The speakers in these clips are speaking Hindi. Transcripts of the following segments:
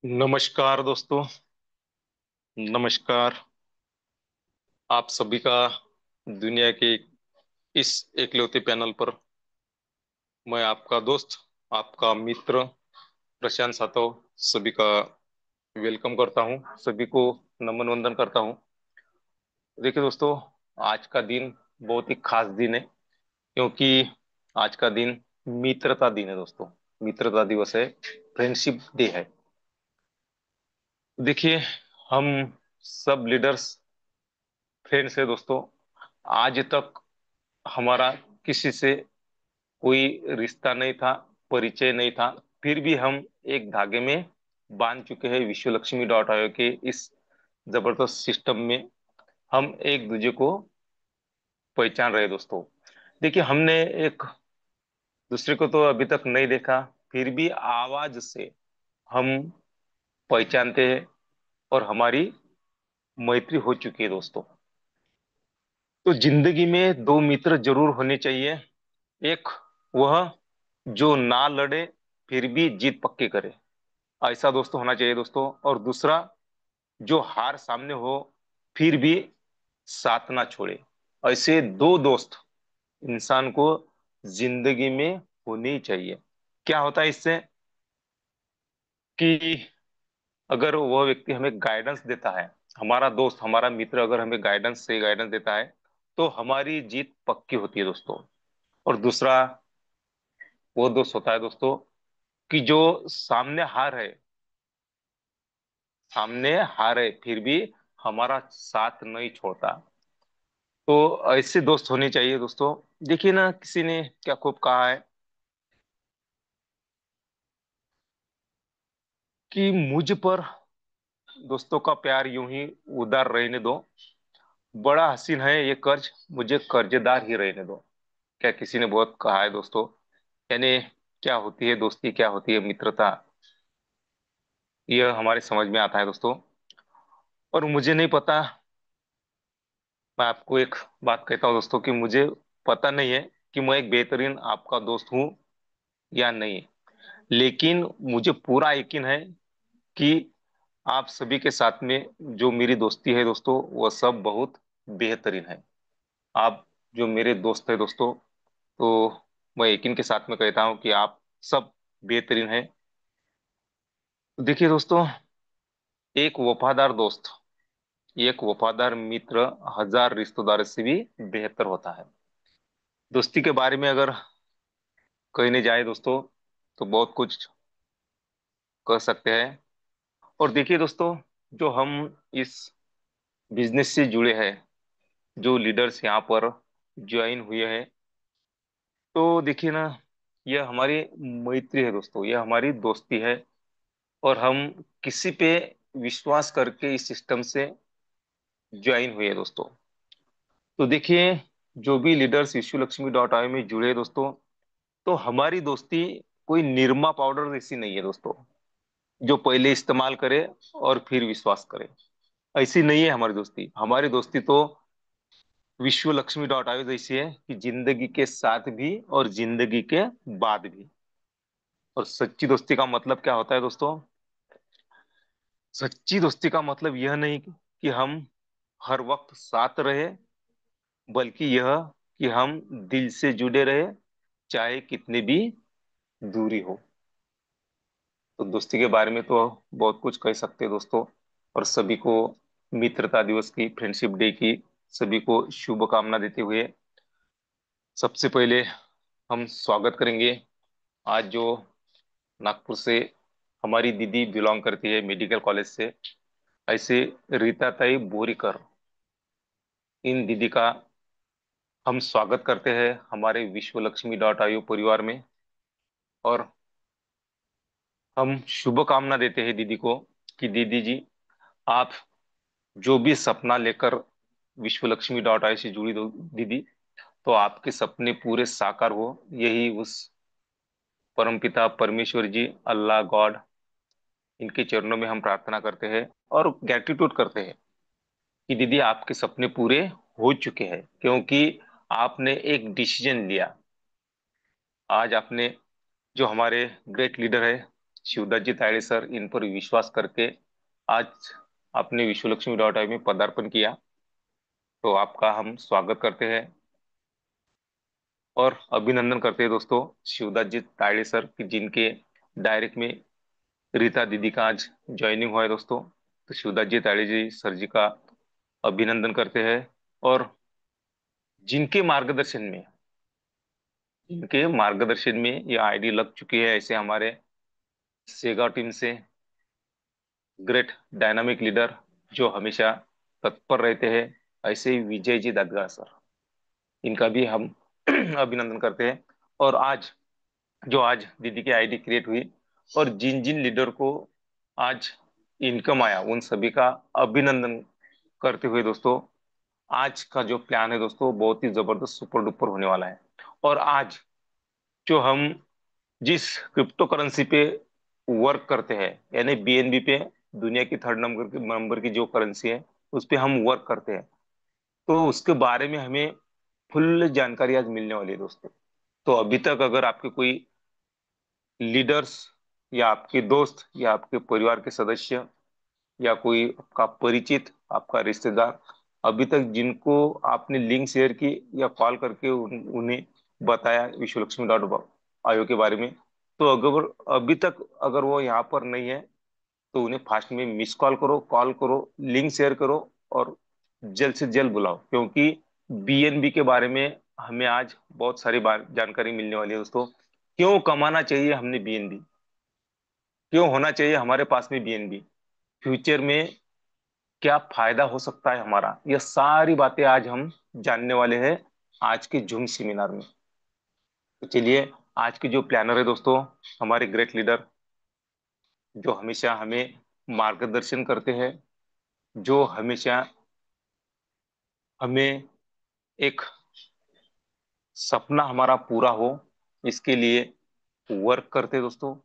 नमस्कार दोस्तों। नमस्कार। आप सभी का दुनिया के इस एकलौते पैनल पर मैं आपका दोस्त, आपका मित्र प्रशांत सातव सभी का वेलकम करता हूं। सभी को नमन वंदन करता हूं। देखिए दोस्तों, आज का दिन बहुत ही खास दिन है, क्योंकि आज का दिन मित्रता दिन है दोस्तों। मित्रता दिवस है, फ्रेंडशिप डे है। देखिए, हम सब लीडर्स फ्रेंड्स है दोस्तों। आज तक हमारा किसी से कोई रिश्ता नहीं था, परिचय नहीं था, फिर भी हम एक धागे में बांध चुके हैं। विश्व लक्ष्मी डॉट आयो के इस जबरदस्त सिस्टम में हम एक दूसरे को पहचान रहे दोस्तों। देखिए, हमने एक दूसरे को तो अभी तक नहीं देखा, फिर भी आवाज से हम पहचानते हैं और हमारी मैत्री हो चुकी है दोस्तों। तो जिंदगी में दो मित्र जरूर होने चाहिए। एक वह जो ना लड़े फिर भी जीत पक्की करे, ऐसा दोस्तों होना चाहिए दोस्तों। और दूसरा, जो हार सामने हो फिर भी साथ ना छोड़े। ऐसे दो दोस्त इंसान को जिंदगी में होने ही चाहिए। क्या होता है इससे कि अगर वह व्यक्ति हमें गाइडेंस देता है, हमारा दोस्त हमारा मित्र अगर हमें गाइडेंस देता है, तो हमारी जीत पक्की होती है दोस्तों। और दूसरा वो दोस्त होता है दोस्तों कि जो सामने हार है, सामने हार है फिर भी हमारा साथ नहीं छोड़ता। तो ऐसे दोस्त होने चाहिए दोस्तों। देखिए ना, किसी ने क्या खूब कहा है कि मुझ पर दोस्तों का प्यार यूं ही उदार रहने दो, बड़ा हसीन है ये कर्ज, मुझे कर्जदार ही रहने दो। क्या किसी ने बहुत कहा है दोस्तों। यानी क्या होती है दोस्ती, क्या होती है मित्रता, यह हमारे समझ में आता है दोस्तों। और मुझे नहीं पता, मैं आपको एक बात कहता हूँ दोस्तों कि मुझे पता नहीं है कि मैं एक बेहतरीन आपका दोस्त हूँ या नहीं, लेकिन मुझे पूरा यकीन है कि आप सभी के साथ में जो मेरी दोस्ती है दोस्तों, वह सब बहुत बेहतरीन है। आप जो मेरे दोस्त है दोस्तों, तो मैं यकीन के साथ में कहता हूँ कि आप सब बेहतरीन है। देखिए दोस्तों, एक वफादार दोस्त, एक वफादार मित्र हजार रिश्तेदार से भी बेहतर होता है। दोस्ती के बारे में अगर कहने जाए दोस्तों, तो बहुत कुछ कह सकते हैं। और देखिए दोस्तों, जो हम इस बिजनेस से जुड़े हैं, जो लीडर्स यहाँ पर ज्वाइन हुए हैं, तो देखिए ना, यह हमारी मैत्री है दोस्तों, यह हमारी दोस्ती है। और हम किसी पे विश्वास करके इस सिस्टम से ज्वाइन हुए हैं दोस्तों। तो देखिए, जो भी leaders Yishu Lakshmi dot I में जुड़े हैं दोस्तों, तो हमारी दोस्ती कोई निरमा पाउडर जैसी नहीं है दोस्तों, जो पहले इस्तेमाल करे और फिर विश्वास करे। ऐसी नहीं है हमारी दोस्ती। हमारी दोस्ती तो विश्व लक्ष्मी डॉट आई जैसी है कि जिंदगी के साथ भी और जिंदगी के बाद भी। और सच्ची दोस्ती का मतलब क्या होता है दोस्तों? सच्ची दोस्ती का मतलब यह नहीं कि हम हर वक्त साथ रहे, बल्कि यह कि हम दिल से जुड़े रहे, चाहे कितनी भी दूरी हो। तो दोस्ती के बारे में तो बहुत कुछ कह सकते हैं दोस्तों। और सभी को मित्रता दिवस की, फ्रेंडशिप डे की सभी को शुभकामना देते हुए, सबसे पहले हम स्वागत करेंगे आज जो नागपुर से हमारी दीदी बिलोंग करती है मेडिकल कॉलेज से, ऐसे रीता ताई बोरीकर, इन दीदी का हम स्वागत करते हैं हमारे विश्व लक्ष्मी डॉट आयु परिवार में। और हम शुभकामना देते हैं दीदी को कि दीदी जी, आप जो भी सपना लेकर विश्व लक्ष्मी डॉट आई से जुड़ी दो दीदी, तो आपके सपने पूरे साकार हो, यही उस परमपिता परमेश्वर जी, अल्लाह गॉड, इनके चरणों में हम प्रार्थना करते हैं और ग्रेटिट्यूड करते हैं कि दीदी आपके सपने पूरे हो चुके हैं, क्योंकि आपने एक डिसीजन लिया। आज आपने, जो हमारे ग्रेट लीडर है शिवदत्त जी तायड़े सर, इन पर विश्वास करके आज आपने विश्वलक्ष्मी डॉट आई में पदार्पण किया। तो आपका हम स्वागत करते हैं और अभिनंदन करते हैं दोस्तों शिवदत्त जी तायड़े सर की, जिनके डायरेक्ट में रीता दीदी का आज ज्वाइनिंग हुआ है दोस्तों। तो शिवदत्त जी तायड़े जी सर जी का अभिनंदन करते हैं। और जिनके मार्गदर्शन में ये आईडी लग चुकी है, ऐसे हमारे सेगा टीम से ग्रेट डायनामिक लीडर जो हमेशा तत्पर रहते हैं, ऐसे ही विजय जी दादगा सर, इनका भी हम अभिनंदन करते हैं। और आज दीदी की आईडी क्रिएट हुई और जिन जिन लीडर को आज इनकम आया, उन सभी का अभिनंदन करते हुए दोस्तों, आज का जो प्लान है दोस्तों, बहुत ही जबरदस्त सुपर डुपर होने वाला है। और आज जो हम जिस क्रिप्टो करेंसी पे वर्क करते हैं, यानी बीएनबी पे, दुनिया की थर्ड नंबर की जो करेंसी है, उस पे हम वर्क करते हैं, तो उसके बारे में हमें फुल जानकारी आज मिलने वाली है दोस्तों। तो अभी तक अगर आपके कोई लीडर्स या आपके दोस्त या आपके परिवार के सदस्य या कोई आपका परिचित, आपका रिश्तेदार, अभी तक जिनको आपने लिंक शेयर की या कॉल करके उन्हें बताया विश्वलक्ष्मी डॉट आयो के बारे में, तो अगर अभी तक अगर वो यहाँ पर नहीं है, तो उन्हें फास्ट में मिस कॉल करो, लिंक शेयर करो और जल्द से जल्द बुलाओ, क्योंकि बीएनबी के बारे में हमें आज बहुत सारी बार जानकारी मिलने वाली है दोस्तों। क्यों कमाना चाहिए हमने बीएनबी, क्यों होना चाहिए हमारे पास में बीएनबी, फ्यूचर में क्या फायदा हो सकता है हमारा, ये सारी बातें आज हम जानने वाले हैं आज के जूम सेमिनार में। तो चलिए, आज के जो प्लानर है दोस्तों, हमारे ग्रेट लीडर जो हमेशा हमें मार्गदर्शन करते हैं, जो हमेशा हमें एक सपना हमारा पूरा हो इसके लिए वर्क करते हैं दोस्तों,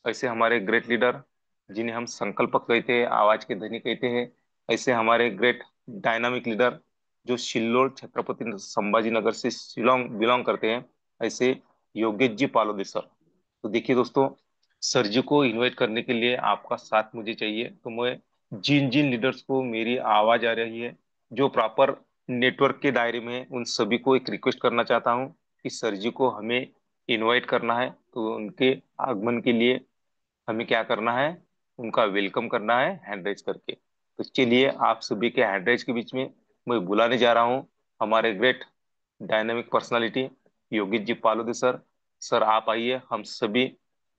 ऐसे हमारे ग्रेट लीडर जिन्हें हम संकल्पक कहते हैं, आवाज के धनी कहते हैं, ऐसे हमारे ग्रेट डायनामिक लीडर जो सिल्लोड छत्रपति संभाजी नगर से शिलोंग बिलोंग करते हैं, ऐसे योगेश जी पालोदे सर। तो देखिए दोस्तों, सर जी को इनवाइट करने के लिए आपका साथ मुझे चाहिए। तो मैं जिन जिन लीडर्स को मेरी आवाज आ रही है, जो प्रॉपर नेटवर्क के दायरे में है, उन सभी को एक रिक्वेस्ट करना चाहता हूँ कि सर जी को हमें इनवाइट करना है। तो उनके आगमन के लिए हमें क्या करना है, उनका वेलकम करना है हैंड रेज करके। तो चलिए, आप सभी के हैंड रेज के बीच में मैं बुलाने जा रहा हूँ हमारे great dynamic personality Yogit ji Palode sir. Sir आप आइए, हम सभी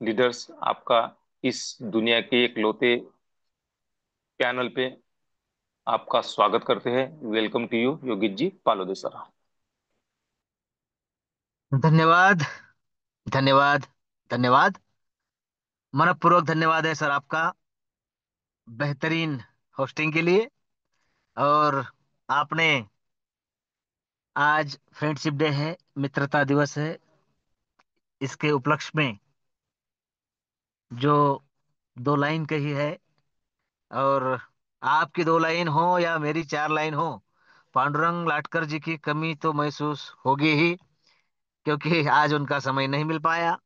लीडर्स आपका इस दुनिया के एक लौते पैनल पे आपका स्वागत करते हैं। Welcome to you Yogit ji Palode sir. धन्यवाद। धन्यवाद। धन्यवाद। मनपूर्वक धन्यवाद है सर आपका बेहतरीन होस्टिंग के लिए। और आपने आज फ्रेंडशिप डे है, मित्रता दिवस है, इसके उपलक्ष्य में जो दो लाइन कही है, और आपकी दो लाइन हो या मेरी चार लाइन हो, पांडुरंग लाटकर जी की कमी तो महसूस होगी ही, क्योंकि आज उनका समय नहीं मिल पाया।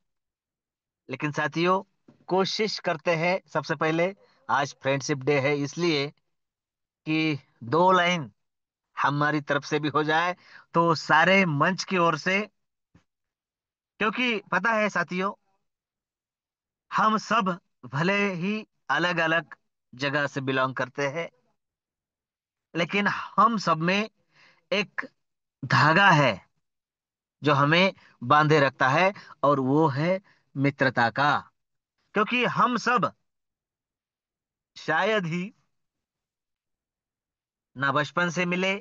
लेकिन साथियों, कोशिश करते हैं सबसे पहले, आज फ्रेंडशिप डे है इसलिए कि दो लाइन हमारी तरफ से भी हो जाए, तो सारे मंच की ओर से। क्योंकि पता है साथियों, हम सब भले ही अलग अलग जगह से बिलोंग करते हैं, लेकिन हम सब में एक धागा है जो हमें बांधे रखता है, और वो है मित्रता का। क्योंकि हम सब शायद ही ना बचपन से मिले,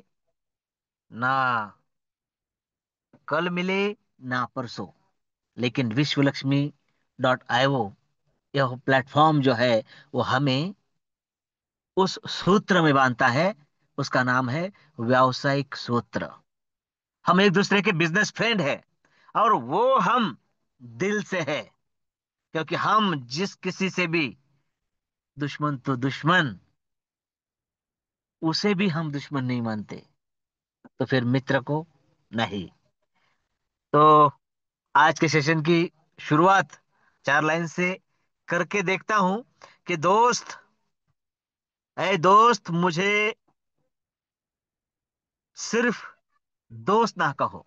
ना कल मिले, ना परसों, लेकिन विश्व लक्ष्मी डॉट आईओ यह प्लेटफॉर्म जो है वो हमें उस सूत्र में बांधता है। उसका नाम है व्यावसायिक सूत्र। हम एक दूसरे के बिजनेस फ्रेंड है, और वो हम दिल से है। क्योंकि हम जिस किसी से भी दुश्मन तो दुश्मन, उसे भी हम दुश्मन नहीं मानते, तो फिर मित्र को नहीं। तो आज के सेशन की शुरुआत चार लाइन से करके देखता हूं कि दोस्त, ऐ दोस्त, मुझे सिर्फ दोस्त ना कहो।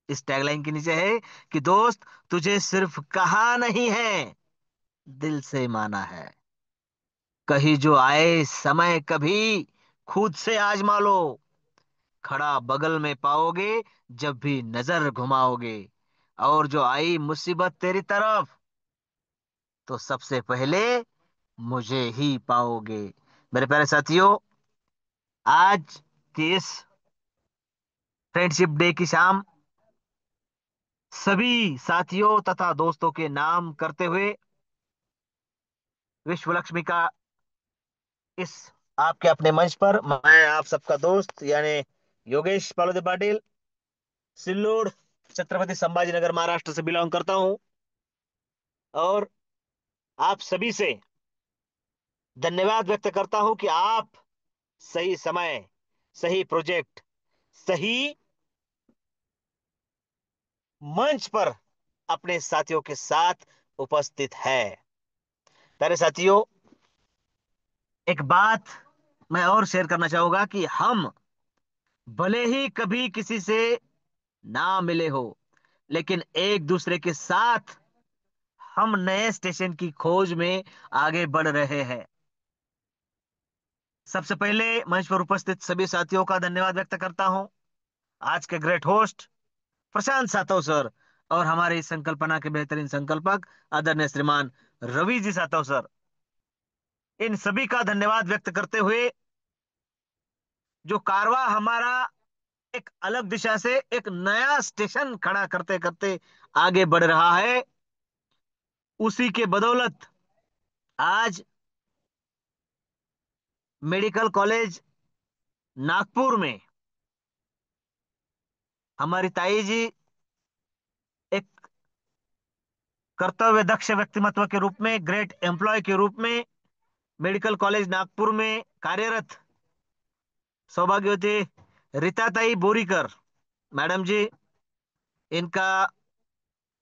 इस टैगलाइन के नीचे है कि दोस्त, तुझे सिर्फ कहा नहीं है, दिल से माना है। कहीं जो आए समय कभी, खुद से आजमा लो। खड़ा बगल में पाओगे जब भी नजर घुमाओगे। और जो आई मुसीबत तेरी तरफ, तो सबसे पहले मुझे ही पाओगे। मेरे प्यारे साथियों, आज की इस फ्रेंडशिप डे की शाम सभी साथियों तथा दोस्तों के नाम करते हुए विश्व लक्ष्मी का इस आपके अपने मंच पर मैं आप सबका दोस्त यानी योगेश पालोदे पाटिल, सिल्लोड, छत्रपति संभाजीनगर, महाराष्ट्र से बिलोंग करता हूं। और आप सभी से धन्यवाद व्यक्त करता हूं कि आप सही समय, सही प्रोजेक्ट, सही मंच पर अपने साथियों के साथ उपस्थित है। प्यारे साथियों, एक बात मैं और शेयर करना चाहूंगा कि हम भले ही कभी किसी से ना मिले हो, लेकिन एक दूसरे के साथ हम नए स्टेशन की खोज में आगे बढ़ रहे हैं। सबसे पहले मंच पर उपस्थित सभी साथियों का धन्यवाद व्यक्त करता हूं। आज के ग्रेट होस्ट प्रशांत सातव सर, और हमारे इस संकल्पना के बेहतरीन संकल्पक आदरणीय श्रीमान रवि जी सातव सर, इन सभी का धन्यवाद व्यक्त करते हुए जो कारवा हमारा एक अलग दिशा से एक नया स्टेशन खड़ा करते करते आगे बढ़ रहा है, उसी के बदौलत आज मेडिकल कॉलेज नागपुर में हमारी ताई जी एक कर्तव्य दक्ष व्यक्तिमत्व के रूप में, ग्रेट एम्प्लॉय के रूप में मेडिकल कॉलेज नागपुर में कार्यरत सौभाग्यवती रीताताई बोरीकर मैडम जी, इनका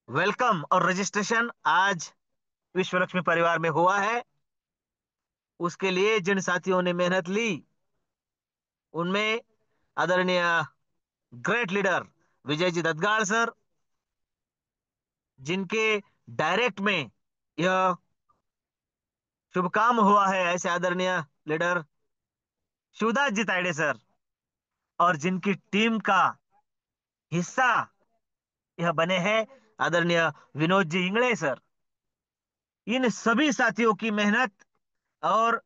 वेलकम और रजिस्ट्रेशन आज विश्व लक्ष्मी परिवार में हुआ है। उसके लिए जिन साथियों ने मेहनत ली, उनमें आदरणीय great leader Vijay ji दत्तगाड़ sir, जिनके डायरेक्ट में यह शुभ काम हुआ है, ऐसे आदरणीय लीडर शिवदास जी तायडे सर, और जिनकी टीम का हिस्सा यह बने हैं आदरणीय विनोद जी इंगले सर। इन सभी साथियों की मेहनत और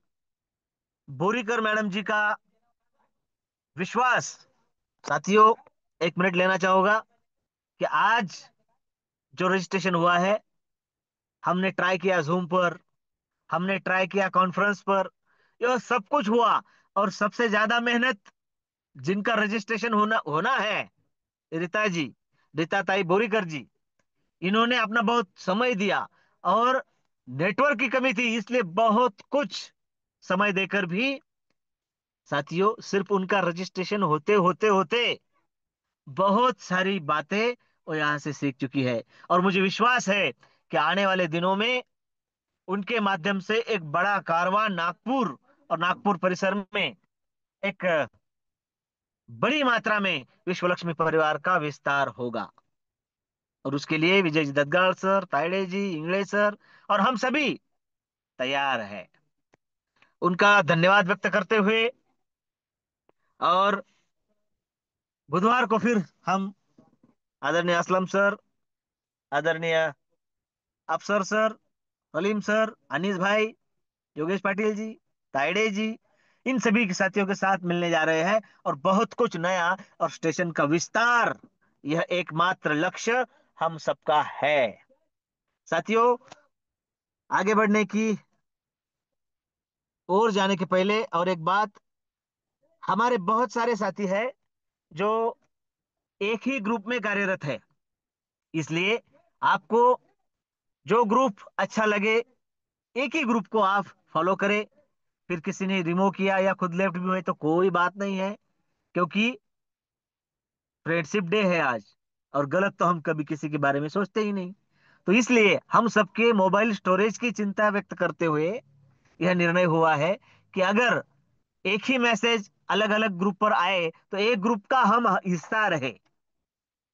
बोरीकर मैडम जी का विश्वास। साथियों, एक मिनट लेना चाहूंगा कि आज जो रजिस्ट्रेशन हुआ है, हमने ट्राई किया जूम पर, हमने ट्राई किया कॉन्फ्रेंस पर, यह सब कुछ हुआ। और सबसे ज्यादा मेहनत जिनका रजिस्ट्रेशन होना होना है, रीता जी, रीता ताई बोरीकर जी, इन्होंने अपना बहुत समय दिया। और नेटवर्क की कमी थी, इसलिए बहुत कुछ समय देकर भी साथियों सिर्फ उनका रजिस्ट्रेशन होते होते होते बहुत सारी बातें वो यहां से सीख चुकी है। और मुझे विश्वास है कि आने वाले दिनों में उनके माध्यम से एक बड़ा कारवां नागपुर और नागपुर परिसर में एक बड़ी मात्रा में विश्व लक्ष्मी परिवार का विस्तार होगा। और उसके लिए विजय जी दत्तगाड़ सर, तायडे जी, इंगले सर और हम सभी तैयार है। उनका धन्यवाद व्यक्त करते हुए, और बुधवार को फिर हम आदरणीय असलम सर, आदरणीय अफसर सर, सलीम सर, अनीस भाई, योगेश पाटिल जी, तायडे जी, इन सभी के साथियों के साथ मिलने जा रहे हैं। और बहुत कुछ नया और स्टेशन का विस्तार, यह एकमात्र लक्ष्य हम सबका है। साथियों, आगे बढ़ने की ओर जाने के पहले और एक बात, हमारे बहुत सारे साथी हैं जो एक ही ग्रुप में कार्यरत है, इसलिए आपको जो ग्रुप अच्छा लगे, एक ही ग्रुप को आप फॉलो करें। फिर किसी ने रिमूव किया या खुद लेफ्ट भी हुए तो कोई बात नहीं है, क्योंकि फ्रेंडशिप डे है आज, और गलत तो हम कभी किसी के बारे में सोचते ही नहीं। तो इसलिए हम सबके मोबाइल स्टोरेज की चिंता व्यक्त करते हुए यह निर्णय हुआ है कि अगर एक ही मैसेज अलग अलग ग्रुप पर आए तो एक ग्रुप का हम हिस्सा रहे,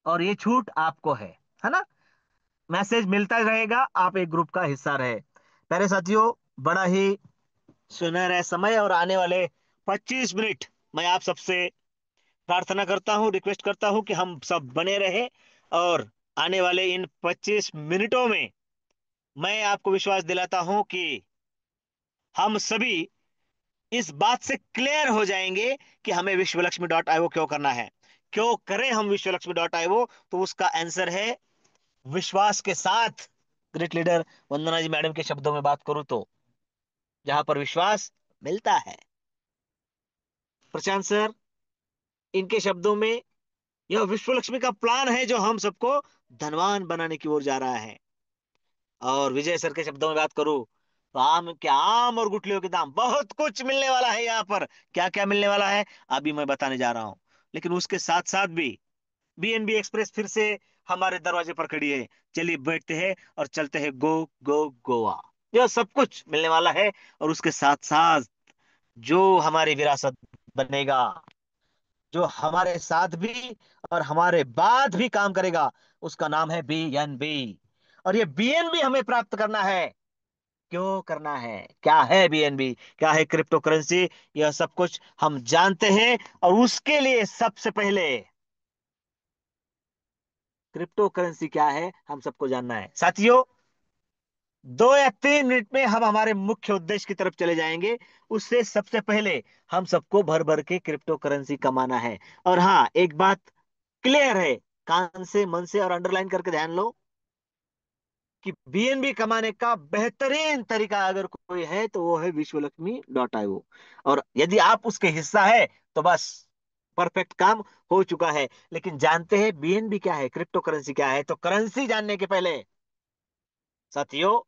और ये छूट आपको है ना। मैसेज मिलता रहेगा, आप एक ग्रुप का हिस्सा रहे। प्यारे साथियों, बड़ा ही सुनहरा समय और आने वाले 25 मिनट मैं आप सबसे प्रार्थना करता हूँ, रिक्वेस्ट करता हूँ कि हम सब बने रहे, और आने वाले इन 25 मिनटों में मैं आपको विश्वास दिलाता हूं कि हम सभी इस बात से क्लियर हो जाएंगे कि हमें विश्वलक्ष्मी क्यों करना है। क्यों करें हम विश्वलक्ष्मी, तो उसका आंसर है विश्वास के साथ। ग्रेट लीडर वंदना जी मैडम के शब्दों में बात करूं तो, जहां पर विश्वास मिलता है। प्रशांत सर, इनके शब्दों में यह विश्वलक्ष्मी का प्लान है जो हम सबको धनवान बनाने की ओर जा रहा है। और विजय सर के शब्दों में बात करूं तो आम और गुठलियों के दाम बहुत कुछ मिलने वाला है यहाँ पर। क्या क्या मिलने वाला है अभी मैं बताने जा रहा हूं। लेकिन उसके साथ साथ भी बीएनबी एक्सप्रेस फिर से हमारे दरवाजे पर खड़ी है। चलिए बैठते हैं और चलते हैं गो गो गोवा। यह सब कुछ मिलने वाला है। और उसके साथ साथ जो हमारी विरासत बनेगा, जो हमारे साथ भी और हमारे बाद भी काम करेगा, उसका नाम है बीएनबी। और ये बीएनबी हमें प्राप्त करना है। क्यों करना है, क्या है बीएनबी, क्या है क्रिप्टो करेंसी, यह सब कुछ हम जानते हैं। और उसके लिए सबसे पहले क्रिप्टो करेंसी क्या है हम सबको जानना है। साथियों, 2 या 3 मिनट में हम हमारे मुख्य उद्देश्य की तरफ चले जाएंगे। उससे सबसे पहले हम सबको भर भर के क्रिप्टो करेंसी कमाना है। और हाँ, एक बात क्लियर है, कान से मन से और अंडरलाइन करके ध्यान लो कि बीएनबी कमाने का बेहतरीन तरीका अगर कोई है तो वो है विश्वलक्ष्मी और यदि आप उसके हिस्सा है तो बस परफेक्ट काम हो चुका है। लेकिन जानते हैं बीएनबी क्या है, क्रिप्टो करेंसी क्या है? तो करेंसी जानने के पहले साथियों,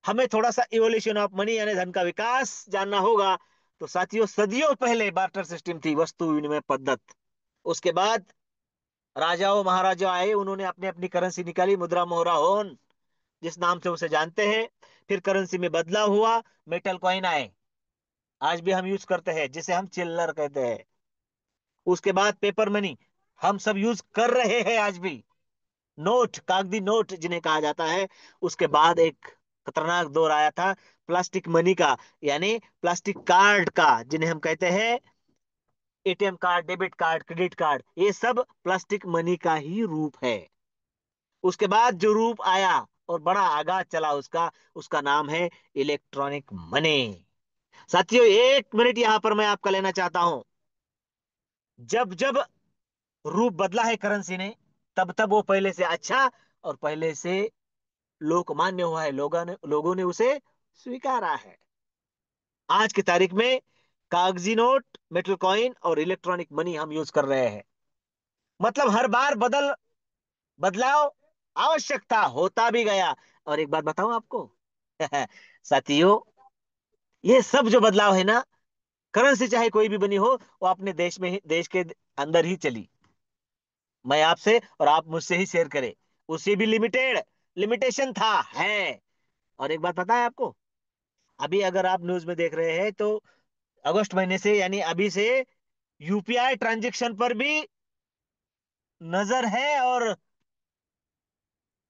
हमें थोड़ा सा इवोल्यूशन ऑफ मनी यानी धन का विकास जानना होगा। तो साथियों, सदियों पहले बार्टर सिस्टम थी, वस्तु विनिमय पद्धत। उसके बाद राजाओं महाराजाओं आए, उन्होंने अपनी अपनी करेंसी निकाली, मुद्रा मोहरा होन जिस नाम से उसे जानते हैं। फिर करेंसी में बदलाव हुआ, मेटल कॉइन आए, आज भी हम यूज करते हैं, जिसे हम चिल्लर कहते हैं। उसके बाद पेपर मनी हम सब यूज कर रहे हैं आज भी, नोट, कागजी नोट जिन्हें कहा जाता है। उसके बाद एक खतरनाक दौर आया था प्लास्टिक मनी का, यानी प्लास्टिक कार्ड का, जिन्हें हम कहते हैं ATM card, debit card, credit card. ये सब प्लास्टिक मनी का ही रूप है। उसके बाद जो रूप आया और बड़ा आगाज चला उसका, उसका नाम है इलेक्ट्रॉनिक मनी। साथियों, 1 मिनट यहां पर मैं आपका लेना चाहता हूं। जब जब रूप बदला है करेंसी ने, तब तब वो पहले से अच्छा और पहले से लोकमान्य हुआ है, लोगों ने उसे स्वीकारा है। आज की तारीख में कागजी नोट, मेटल कॉइन और इलेक्ट्रॉनिक मनी हम यूज कर रहे हैं। मतलब हर बार बदलाव आवश्यक था, होता भी गया। और एक बात बताऊं आपको साथियों, ये सब जो बदलाव है ना, करेंसी चाहे कोई भी बनी हो, वो अपने देश में ही, देश के अंदर ही चली। मैं आपसे और आप मुझसे ही शेयर करें, उसी भी लिमिटेशन था, है। और एक बात पता है आपको, अभी अगर आप न्यूज में देख रहे हैं तो अगस्त महीने से यानी अभी से यूपीआई ट्रांजैक्शन पर भी नजर है, और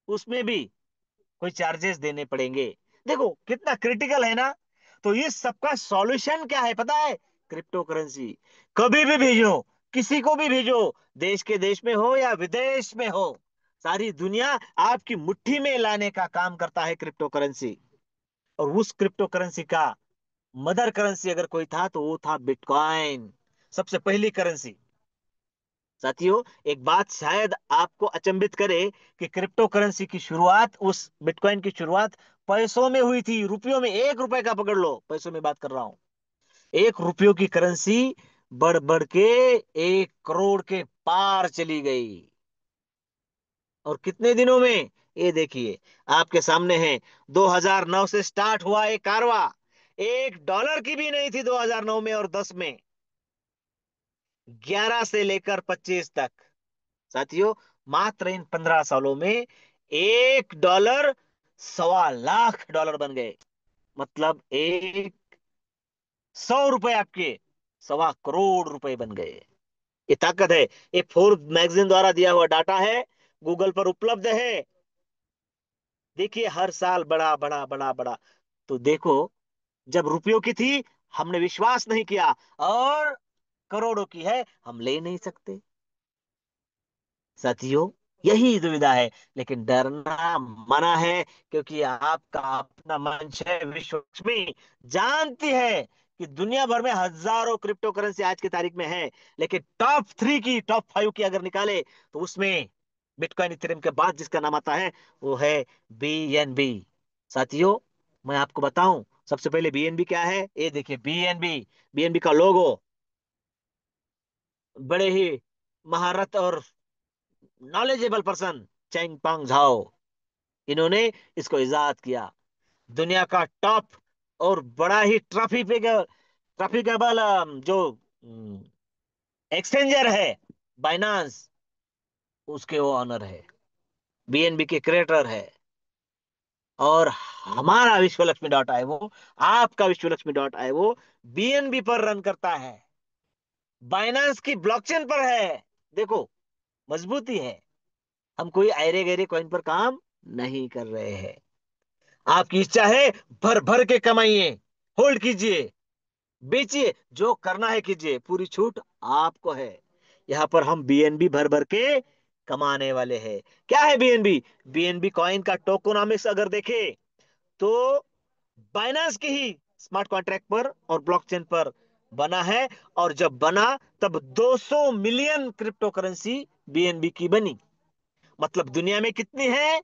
उसमें भी कोई चार्जेस देने पड़ेंगे। देखो कितना क्रिटिकल है ना। तो ये सबका सॉल्यूशन क्या है पता है? Crypto currency. कभी भी भेजो, किसी को भी भेजो, देश में हो या विदेश में हो, सारी दुनिया आपकी मुट्ठी में लाने का काम करता है क्रिप्टो करेंसी। और उस क्रिप्टो करेंसी का मदर करेंसी अगर कोई था तो वो था बिटकॉइन, सबसे पहली करेंसी। साथियों, एक बात शायद आपको अचंभित करे कि क्रिप्टो करेंसी की शुरुआत, उस बिटकॉइन की शुरुआत पैसों में हुई थी, रुपयों में। 1 रुपए का पकड़ लो, पैसों में बात कर रहा हूं। 1 रुपयों की करेंसी बढ़ बढ़ के 1 करोड़ के पार चली गई। और कितने दिनों में? ये देखिए, आपके सामने है। 2009 से स्टार्ट हुआ एक कारवा, $1 की भी नहीं थी 2009 में और 10 में, 11 से लेकर 25 तक। साथियों, मात्र इन 15 सालों में $1 $1.25 बन गए। मतलब एक 100 रुपए आपके 1.25 करोड़ बन गए। ये ताकत है। ये फोर्ब्स मैगजीन द्वारा दिया हुआ डाटा है, गूगल पर उपलब्ध है। देखिए हर साल बड़ा बड़ा बड़ा बड़ा। तो देखो, जब रुपयों की थी हमने विश्वास नहीं किया, और करोड़ों की है हम ले नहीं सकते। साथियों, यही दुविधा है। लेकिन डरना मना है, क्योंकि आपका अपना मंच है विश्व लक्ष्मी जानती है कि दुनिया भर में हजारों क्रिप्टो करेंसी आज की तारीख में है, लेकिन टॉप 3 की, टॉप 5 की अगर निकाले तो उसमें बिटकॉइन इथेरियम के बाद जिसका नाम आता है वो है बीएनबी। साथियों, मैं आपको बताऊं, सबसे पहले बीएनबी क्या है। ये देखिए बीएनबी, बीएनबी का लोगो, बड़े ही महारत और नॉलेजेबल पर्सन चैंग पांग झाओ, इन्होंने इसको इजाद किया। दुनिया का टॉप और बड़ा ही ट्रैफिकेबल जो एक्सचेंजर है बाइनांस, उसके वो ऑनर है, बीएनबी के क्रिएटर है। और हमारा विश्व लक्ष्मी डॉट आई वो, आपका विश्व लक्ष्मी डॉट आई वो बीएनबी पर रन करता है, बाइनांस की ब्लॉकचेन पर है। देखो, मजबूती है। हम कोई अरे गहरे कॉइन पर काम नहीं कर रहे हैं। आपकी इच्छा है, भर भर के कमाइए, होल्ड कीजिए, बेचिए, जो करना है कीजिए, पूरी छूट आपको है। यहां पर हम बीएनबी भर भर के कमाने वाले हैं। क्या है बीएनबी? बीएनबी कॉइन का टोकोनॉमिक्स अगर देखे तो बाइनांस की ही स्मार्ट कॉन्ट्रैक्ट पर और ब्लॉकचेन पर बना है। और जब बना तब 200 मिलियन क्रिप्टो करेंसी बीएनबी की बनी। मतलब दुनिया में कितनी है?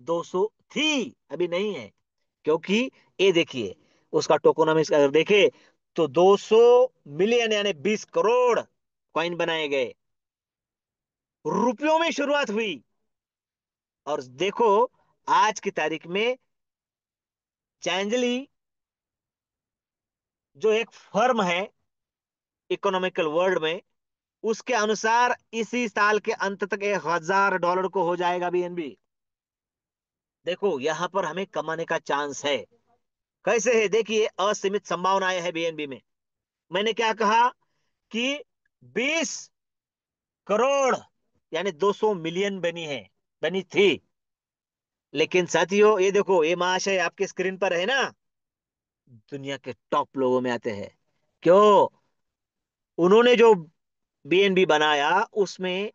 200 थी, अभी नहीं है। क्योंकि ये देखिए, उसका टोकोनॉमिक्स अगर देखे तो 200 मिलियन यानी 20 करोड़ कॉइन बनाए गए, रुपयों में शुरुआत हुई। और देखो, आज की तारीख में चैंजली जो एक फर्म है इकोनॉमिकल वर्ल्ड में, उसके अनुसार इसी साल के अंत तक $1,000 को हो जाएगा बीएनबी। देखो, यहां पर हमें कमाने का चांस है। कैसे है? देखिए, असीमित संभावनाएं है बीएनबी में। मैंने क्या कहा कि 20 करोड़ यानी 200 मिलियन बनी है, बनी थी। लेकिन साथियों, ये देखो, ये महाशय आपके स्क्रीन पर है ना, दुनिया के टॉप लोगों में आते हैं। क्यों? उन्होंने जो बीएनबी बनाया उसमें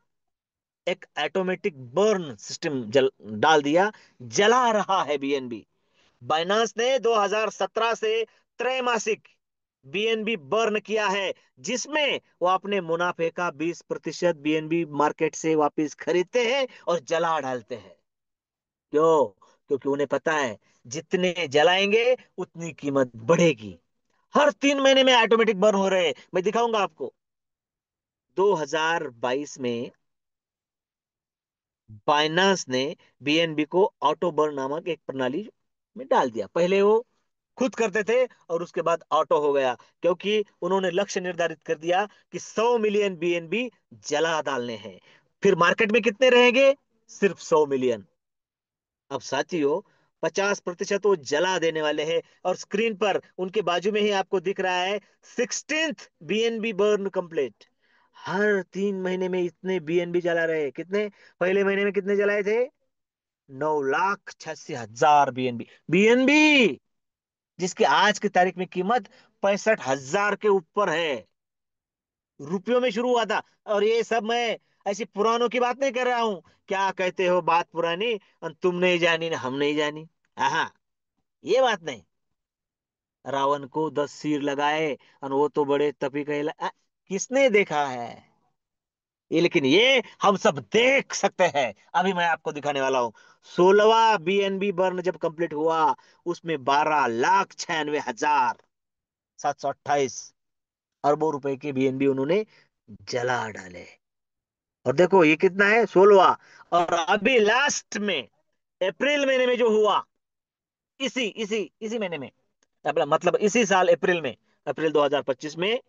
एक ऑटोमेटिक बर्न सिस्टम डाल दिया, जला रहा है बीएनबी। बाइनांस ने 2017 से त्रैमासिक बीएनबी बर्न किया है, जिसमें वो अपने मुनाफे का 20% बीएनबी मार्केट से वापस खरीदते हैं और जला डालते हैं। क्यों? क्योंकि उन्हें पता है जितने जलाएंगे उतनी कीमत बढ़ेगी। हर 3 महीने में ऑटोमेटिक बर्न हो रहे हैं, मैं दिखाऊंगा आपको। 2022 में बाइनांस ने बीएनबी को ऑटो बर्न नामक एक प्रणाली में डाल दिया। पहले वो खुद करते थे और उसके बाद ऑटो हो गया, क्योंकि उन्होंने लक्ष्य निर्धारित कर दिया कि 100 मिलियन बीएनबी जला डालने हैं। फिर मार्केट में कितने रहेंगे? सिर्फ 100 मिलियन। अब साथियों, 50% वो जला देने वाले हैं। और स्क्रीन पर उनके बाजू में ही आपको दिख रहा है 16th बीएनबी बर्न कंप्लीट। हर 3 महीने में इतने बीएनबी जला रहे हैं। कितने? पहले महीने में कितने जलाए थे? 9,86,000 बीएनबी। बीएनबी जिसकी आज की तारीख में कीमत 65,000 के ऊपर है, रुपयों में शुरू हुआ था। और ये सब मैं ऐसी पुरानों की बात नहीं कर रहा हूं। क्या कहते हो, बात पुरानी और तुम नहीं जानी ना हम नहीं जानी। हाँ, ये बात नहीं। रावण को 10 सिर लगाए और वो तो बड़े तपी कहला किसने देखा है? ये लेकिन ये हम सब देख सकते हैं। अभी मैं आपको दिखाने वाला हूं। 16वां बीएनबी बर्न जब कंप्लीट हुआ, उसमें 12,96,728 अरबों रुपए के बीएनबी उन्होंने जला डाले। और देखो ये कितना है, 16वां। और अभी लास्ट में अप्रैल महीने में जो हुआ, इसी इसी इसी महीने में, मतलब इसी साल अप्रैल में, अप्रैल 2025 में,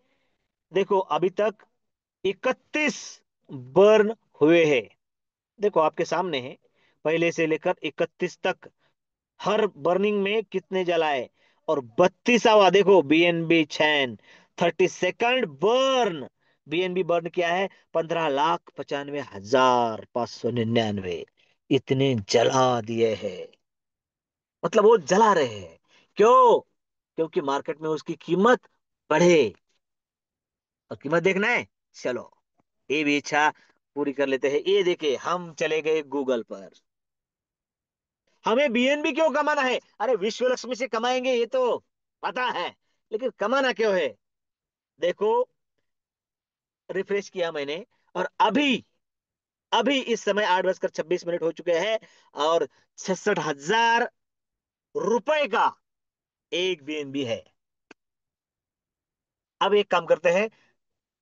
देखो अभी तक 31 बर्न हुए हैं। देखो आपके सामने है, पहले से लेकर 31 तक हर बर्निंग में कितने जलाए। और 32वां देखो, बीएनबी छैन 32nd बर्न, बीएनबी बर्न किया है 15,95,599, इतने जला दिए हैं। मतलब वो जला रहे हैं, क्यों? क्योंकि मार्केट में उसकी कीमत बढ़े। और कीमत देखना है, चलो ये भी इच्छा पूरी कर लेते हैं। ये देखिए, हम चले गए गूगल पर। हमें बीएनबी क्यों कमाना है? अरे विश्व लक्ष्मी से कमाएंगे, ये तो पता है, लेकिन कमाना क्यों है? देखो, रिफ्रेश किया मैंने, और अभी अभी इस समय 8:26 हो चुके हैं, और 66,000 रुपए का एक बीएनबी है। अब एक काम करते हैं,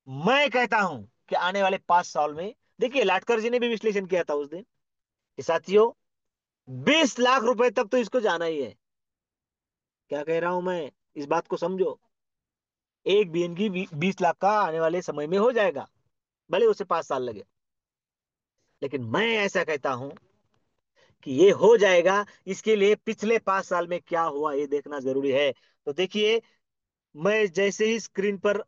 मैं कहता हूं कि आने वाले 5 साल में, देखिए लाटकर जी ने भी विश्लेषण किया था उस दिन कि साथियों, 20 लाख रुपए तक तो इसको जाना ही है। क्या कह रहा हूं मैं, इस बात को समझो। एक बीएनबी 20 लाख का आने वाले समय में हो जाएगा, भले उसे 5 साल लगे। लेकिन मैं ऐसा कहता हूं कि ये हो जाएगा। इसके लिए पिछले 5 साल में क्या हुआ ये देखना जरूरी है। तो देखिए, मैं जैसे ही स्क्रीन पर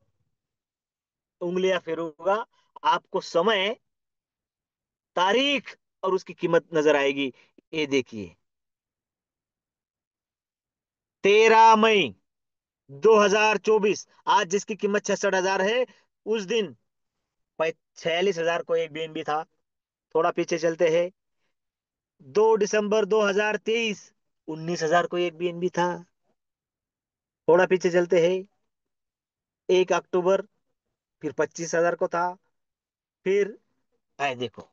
उंगलियां फेरूंगा, आपको समय, तारीख और उसकी कीमत नजर आएगी। ये देखिए, 13 मई 2024, आज जिसकी कीमत 66,000 है, उस दिन 46,000 को एक बीएनबी था। थोड़ा पीछे चलते हैं, 2 दिसंबर 2023, 19,000 को एक बीएनबी था। थोड़ा पीछे चलते हैं, 1 अक्टूबर, फिर 25,000 को था। फिर आए देखो,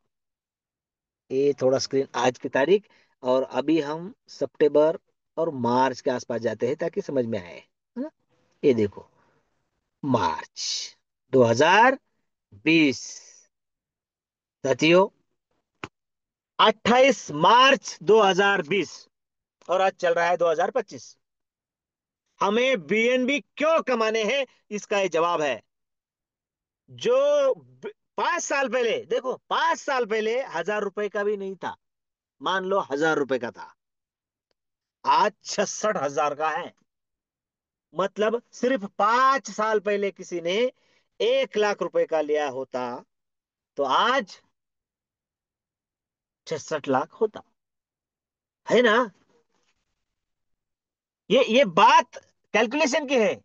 ये थोड़ा स्क्रीन आज की तारीख, और अभी हम सितंबर और मार्च के आसपास जाते हैं ताकि समझ में आए, है ना? ये देखो, मार्च 2020, साथियों, 28 मार्च 2020, और आज चल रहा है 2025। हमें बीएनबी क्यों कमाने हैं, इसका ये जवाब है। जो 5 साल पहले, देखो 5 साल पहले 1,000 रुपए का भी नहीं था, मान लो 1,000 रुपए का था, आज 66,000 का है। मतलब सिर्फ 5 साल पहले किसी ने 1 लाख रुपए का लिया होता, तो आज 66 लाख होता, है ना? ये बात कैलकुलेशन की है।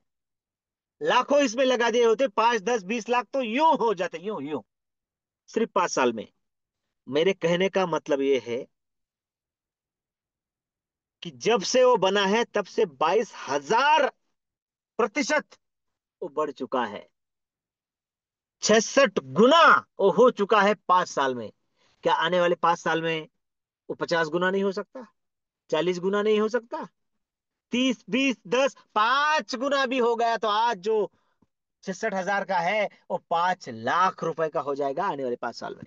लाखों इसमें लगा दिए होते, 5, 10, 20 लाख तो यूं हो जाते, यूं यूं, सिर्फ 5 साल में। मेरे कहने का मतलब ये है कि जब से वो बना है, तब से 22,000% वो बढ़ चुका है। 66 गुना वो हो चुका है 5 साल में। क्या आने वाले 5 साल में वो 50 गुना नहीं हो सकता? 40 गुना नहीं हो सकता? 30, 20, 10, 5 गुना भी हो गया, तो आज जो 66,000 का है, वो 5 लाख रुपए का हो जाएगा आने वाले 5 साल में।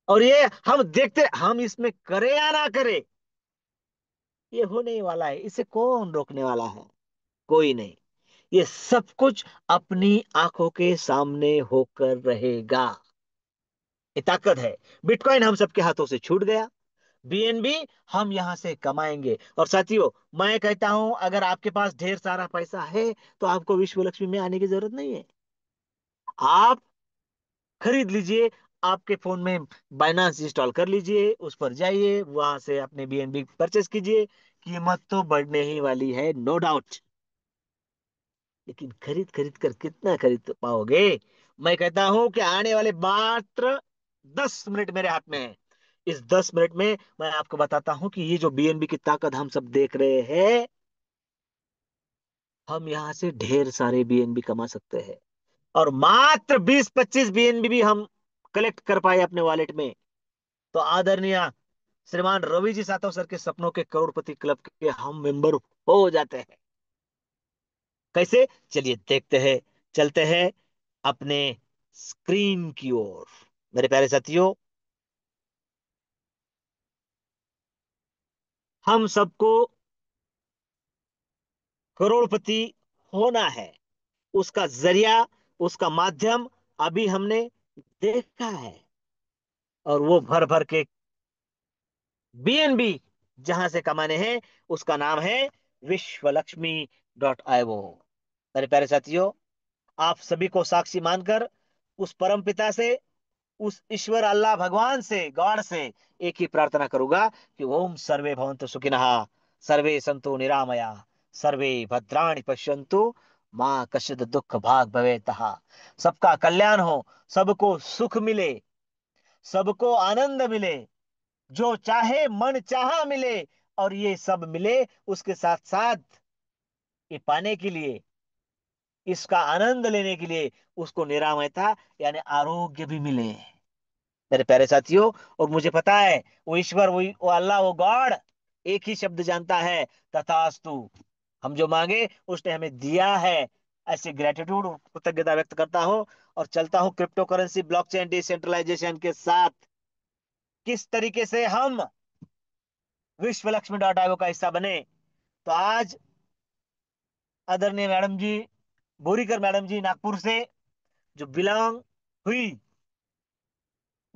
और ये हम देखते, हम इसमें करे या ना करे, ये होने ही वाला है। इसे कौन रोकने वाला है? कोई नहीं। ये सब कुछ अपनी आंखों के सामने होकर रहेगा। ये ताकत है। बिटकॉइन हम सबके हाथों से छूट गया, बीएनबी हम यहां से कमाएंगे। और साथियों, मैं कहता हूं, अगर आपके पास ढेर सारा पैसा है, तो आपको विश्व लक्ष्मी में आने की जरूरत नहीं है। आप खरीद लीजिए, आपके फोन में बाइनांस इंस्टॉल कर लीजिए, उस पर जाइए, वहां से अपने बीएनबी परचेस कीजिए। कीमत तो बढ़ने ही वाली है, नो डाउट। लेकिन खरीद खरीद कर कितना खरीद पाओगे? मैं कहता हूं कि आने वाले मात्र 10 मिनट मेरे हाथ में है। इस 10 मिनट में मैं आपको बताता हूं कि ये जो बीएनबी की ताकत हम सब देख रहे हैं, हम यहां से ढेर सारे बीएनबी कमा सकते हैं। और मात्र 20-25 बीएनबी भी हम कलेक्ट कर पाए अपने वॉलेट में, तो आदरणीय श्रीमान रवि जी सातव सर के सपनों के करोड़पति क्लब के हम मेंबर हो जाते हैं। कैसे? चलिए देखते हैं, चलते हैं अपने स्क्रीन की ओर। मेरे प्यारे साथियों, हम सबको करोड़पति होना है। उसका जरिया, उसका माध्यम अभी हमने देखा है, और वो भर भर के बीएनबी जहां से कमाने हैं, उसका नाम है विश्वलक्ष्मी मेरे प्यारे साथियों, आप सभी को साक्षी मानकर उस परम पिता से, उस ईश्वर अल्लाह भगवान से, गॉड से एक ही प्रार्थना करूंगा कि ओम सर्वे भवन्तु सुखिनः, सर्वे सन्तु निरामया, सर्वे भद्राणि पश्यन्तु, मां कश्चित् दुख भाग भवेतः। सबका कल्याण हो, सबको सुख मिले, सबको आनंद मिले, जो चाहे मन चाहा मिले, और ये सब मिले उसके साथ साथ ये पाने के लिए, इसका आनंद लेने के लिए उसको निरामयता यानी आरोग्य भी मिले मेरे प्यारे साथियों। और मुझे पता है वो ईश्वर, वो अल्लाह, वो गॉड एक ही शब्द जानता है, तथास्तु। हम जो मांगे उसने हमें दिया है। ऐसे ग्रेटिट्यूड, कृतज्ञता व्यक्त करता हूं और चलता हूं क्रिप्टो करेंसी, ब्लॉकचेन, डिसेंट्रलाइजेशन के साथ। किस तरीके से हम विश्वलक्ष्मी का हिस्सा बने, तो आज आदरणीय मैडम जी, बोरीकर मैडम जी, नागपुर से, जो बिलोंग हुई,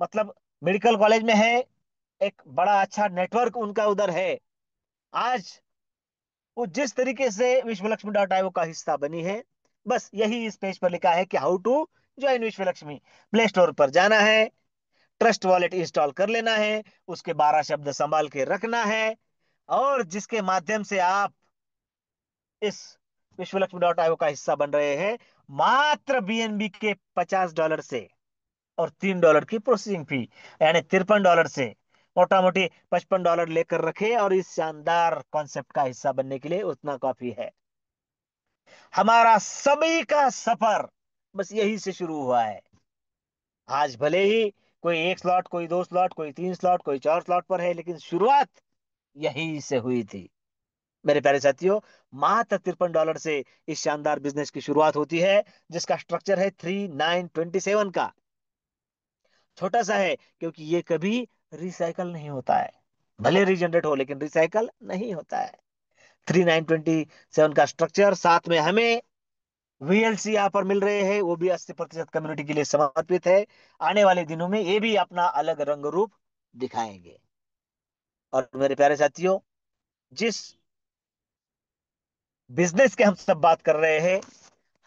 मतलब मेडिकल कॉलेज में है, एक बड़ा अच्छा नेटवर्क उनका उधर है। आज वो जिस तरीके से विश्वलक्ष्मी का हिस्सा बनी है, बस यही इस पेज पर लिखा है कि how to join Vishwalakshmi. Play store पर जाना है, ट्रस्ट वॉलेट इंस्टॉल कर लेना है, उसके 12 शब्द संभाल के रखना है, और जिसके माध्यम से आप इस विश्वलक्ष्मी का हिस्सा बन रहे हैं, मात्र बीएनबी के $50 से, और $3 की प्रोसेसिंग फी, यानी $53 से, मोटा मोटी $55 लेकर रखे, और इस शानदार कॉन्सेप्ट का हिस्सा बनने के लिए उतना काफी है। हमारा सभी का सफर बस यही से शुरू हुआ है। आज भले ही कोई एक स्लॉट, कोई दो स्लॉट, कोई तीन स्लॉट, कोई चार स्लॉट पर है, लेकिन शुरुआत यही से हुई थी मेरे प्यारे साथियों। मात्र $53 से इस शानदार बिजनेस की शुरुआत होती है, जिसका स्ट्रक्चर है 3927 का। छोटा सा है क्योंकि ये कभी रिसाइकल नहीं होता है, भले रीजनरेट हो लेकिन रिसाइकल नहीं होता है। 3927 का स्ट्रक्चर, साथ में हमें वीएलसी यहाँ पर मिल रहे हैं, वो भी 80% कम्युनिटी के लिए समर्पित है। आने वाले दिनों में ये भी अपना अलग रंग रूप दिखाएंगे। और मेरे प्यारे साथियों, जिस बिजनेस के हम सब बात कर रहे हैं,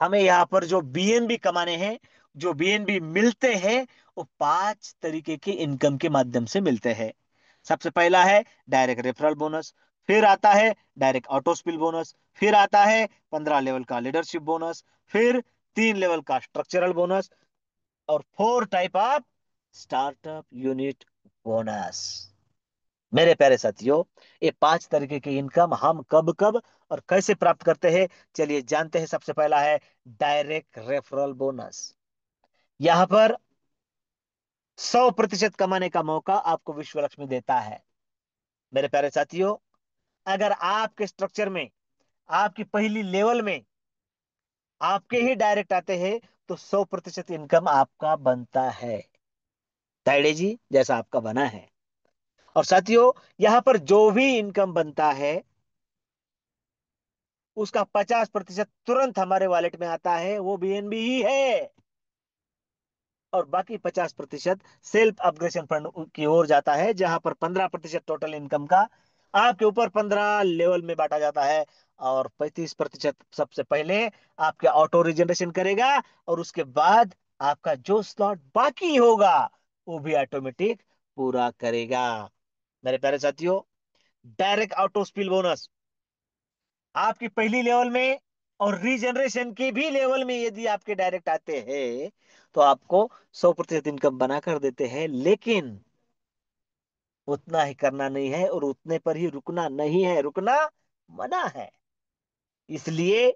हमें यहाँ पर जो बीएनबी कमाने हैं, जो बीएनबी मिलते हैं, वो 5 तरीके के इनकम के माध्यम से मिलते हैं। सबसे पहला है डायरेक्ट रेफरल बोनस, फिर आता है डायरेक्ट ऑटो स्पिल बोनस, फिर आता है 15 लेवल का लीडरशिप बोनस, फिर 3 लेवल का स्ट्रक्चरल बोनस, और 4 type of startup unit bonus. मेरे प्यारे साथियों, ये 5 तरीके की इनकम हम कब कब और कैसे प्राप्त करते हैं, चलिए जानते हैं। सबसे पहला है डायरेक्ट रेफरल बोनस। यहां पर 100% कमाने का मौका आपको विश्वलक्ष्मी देता है मेरे प्यारे साथियों। अगर आपके स्ट्रक्चर में, आपकी पहली लेवल में आपके ही डायरेक्ट आते हैं, तो 100% इनकम आपका बनता है, ताइडे जी, जैसा आपका बना है। और साथियों, यहां पर जो भी इनकम बनता है, उसका 50% तुरंत हमारे वॉलेट में आता है, वो बीएनबी ही है। और बाकी 50% सेल्फ अपग्रेशन फंड की ओर जाता है, जहां पर 15% टोटल इनकम का आपके ऊपर 15 लेवल में बांटा जाता है। और 35% सबसे पहले आपके ऑटो रिजनरेशन करेगा, और उसके बाद आपका जो स्लॉट बाकी होगा वो भी ऑटोमेटिक पूरा करेगा मेरे प्यारे साथियों। डायरेक्ट ऑटो स्पिल बोनस आपकी पहली लेवल में और रीजनरेशन के भी लेवल में यदि आपके डायरेक्ट आते हैं, तो आपको 100% इनकम बना कर देते हैं, लेकिन उतना ही करना नहीं है, और उतने पर ही रुकना नहीं है, रुकना मना है। इसलिए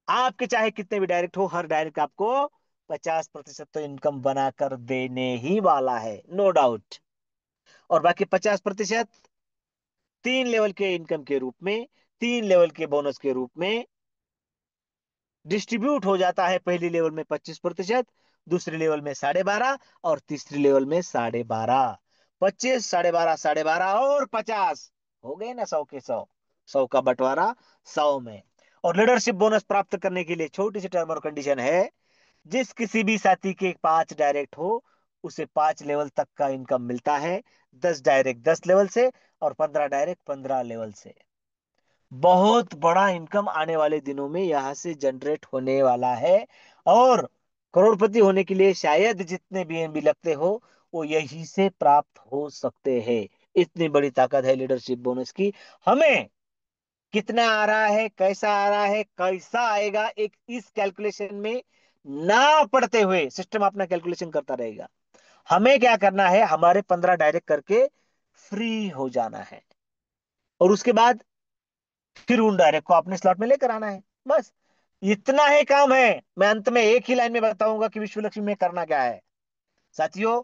आपके चाहे कितने भी डायरेक्ट हो, हर डायरेक्ट आपको 50% तो इनकम बना कर देने ही वाला है, नो डाउट। और बाकी 50% 3 लेवल के इनकम के रूप में, 3 लेवल के बोनस के रूप में डिस्ट्रीब्यूट हो जाता है। पहली लेवल में 25%, दूसरी लेवल में 12.5, और तीसरी लेवल में 12.5। 25, 12.5, 12.5 और 50, हो गए ना 100 के 100। 100 का बंटवारा 100 में। और लीडरशिप बोनस प्राप्त करने के लिए छोटी सी टर्म और कंडीशन है, जिस किसी भी साथी के 5 डायरेक्ट हो, उसे 5 लेवल तक का इनकम मिलता है। 10 डायरेक्ट 10 लेवल से, और 15 डायरेक्ट 15 लेवल से। बहुत बड़ा इनकम आने वाले दिनों में यहां से जनरेट होने वाला है। और करोड़पति होने के लिए शायद जितने बीएनबी लगते हो, वो यही से प्राप्त हो सकते हैं। इतनी बड़ी ताकत है लीडरशिप बोनस की। हमें कितना आ रहा है, कैसा आ रहा है, कैसा आएगा, एक इस कैलकुलेशन में ना पड़ते हुए सिस्टम अपना कैलकुलेशन करता रहेगा। हमें क्या करना है, हमारे 15 डायरेक्ट करके फ्री हो जाना है, और उसके बाद फिर उन डायरेक्ट को अपने स्लॉट में लेकर आना है। बस इतना ही काम है। मैं अंत में एक ही लाइन में बताऊंगा कि विश्व लक्ष्मी में करना क्या है। साथियों,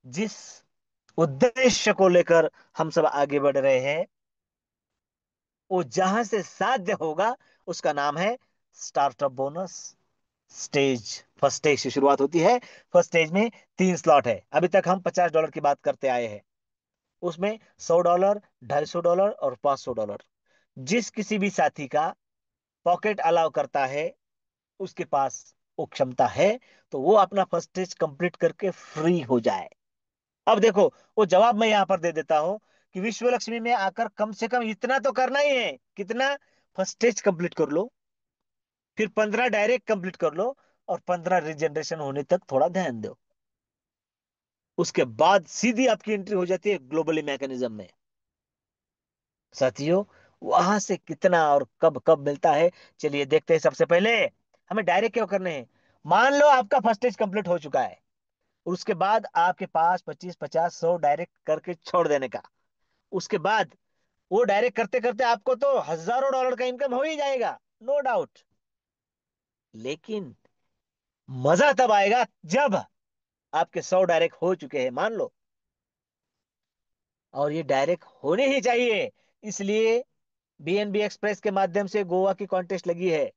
जिस उद्देश्य को लेकर हम सब आगे बढ़ रहे हैं, वो जहां से साध्य होगा, उसका नाम है startup bonus stage. First stage से शुरुआत होती है। फर्स्ट स्टेज में 3 स्लॉट है। अभी तक हम $50 की बात करते आए हैं। उसमें $100, $250 और $500। जिस किसी भी साथी का पॉकेट अलाउ करता है, उसके पास वो क्षमता है, तो वो अपना फर्स्ट स्टेज कंप्लीट करके फ्री हो जाए। अब देखो, वो जवाब मैं यहां पर दे देता हूं कि विश्व लक्ष्मी में आकर कम से कम इतना तो करना ही है। कितना? फर्स्ट स्टेज कंप्लीट कर लो, फिर 15 डायरेक्ट कंप्लीट कर लो, और 15 रिजनरेशन होने तक थोड़ा ध्यान दो। उसके बाद सीधी आपकी एंट्री हो जाती है ग्लोबली मैकेनिज्म में। साथियों, वहां से कितना और कब कब मिलता है, चलिए देखते हैं। सबसे पहले हमें डायरेक्ट क्यों करने हैं। मान लो आपका फर्स्ट स्टेज कंप्लीट हो चुका है, और उसके बाद आपके पास 25, 50, 100 डायरेक्ट करके छोड़ देने का। उसके बाद वो डायरेक्ट करते करते आपको तो हजारों डॉलर का इनकम हो ही जाएगा, नो डाउट। लेकिन मजा तब आएगा जब आपके 100 डायरेक्ट हो चुके हैं, मान लो। और ये डायरेक्ट होने ही चाहिए। इसलिए बीएनबी एक्सप्रेस के माध्यम से गोवा की कॉन्टेस्ट लगी है।